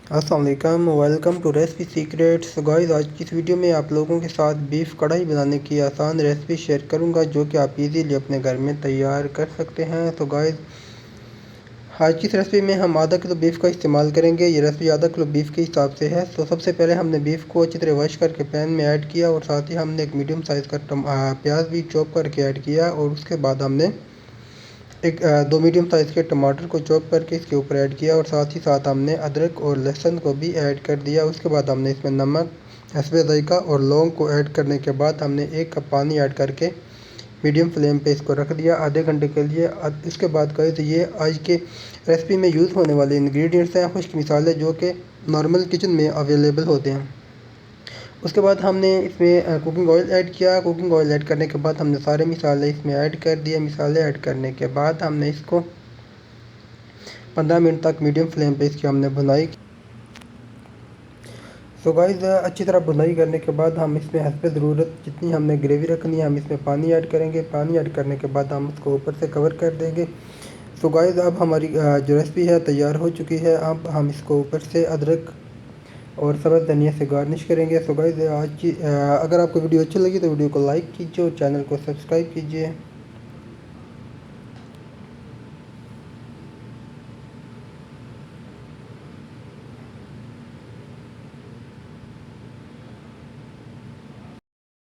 अस्सलाम वालेकुम, welcome to recipe secrets. Guys, आज की इस वीडियो में आप लोगों के साथ बीफ कढ़ाई बनाने की आसान रेसिपी शेयर करूंगा जो कि आप इजीली अपने घर में तैयार कर सकते हैं। तो गाइस, आज की इस रेसिपी में हम आधा किलो बीफ का इस्तेमाल करेंगे। ये रेसिपी आधा किलो बीफ के हिसाब से है। तो सबसे पहले हमने बीफ को अच्छी तरह वॉश करके पैन में ऐड किया और साथ ही हमने एक मीडियम साइज़ का प्याज भी चॉप करके ऐड किया और उसके बाद हमने दो मीडियम साइज़ के टमाटर को चॉप करके इसके ऊपर ऐड किया और साथ ही साथ हमने अदरक और लहसुन को भी ऐड कर दिया। उसके बाद हमने इसमें नमक, हस्बे ज़ायक़ा और लौंग को ऐड करने के बाद हमने 1 कप पानी ऐड करके मीडियम फ्लेम पे इसको रख दिया आधे घंटे के लिए। इसके बाद कहें तो ये आज के रेसिपी में यूज़ होने वाले इंग्रेडिएंट्स हैं, खुश्क मिसाले जो कि नॉर्मल किचन में अवेलेबल होते हैं। उसके बाद हमने इसमें कुकिंग ऑयल ऐड किया। कुकिंग ऑयल ऐड करने के बाद हमने सारे मसाले इसमें ऐड कर दिए। मसाले ऐड करने के बाद हमने इसको 15 मिनट तक मीडियम फ्लेम पे इसकी हमने भुनाई। तो गाइस, अच्छी तरह भुनाई करने के बाद हम इसमें हस्बे ज़रूरत जितनी हमने ग्रेवी रखनी है हम इसमें पानी ऐड करेंगे। पानी ऐड करने के बाद हम उसको ऊपर से कवर कर देंगे। तो गाइस, अब हमारी जो रेसिपी है तैयार हो चुकी है। अब हम इसको ऊपर से अदरक और सब्ज़ धनिया से गार्निश करेंगे। सो गाइस, अगर आपको वीडियो अच्छी लगी तो वीडियो को लाइक कीजिए और चैनल को सब्सक्राइब कीजिए।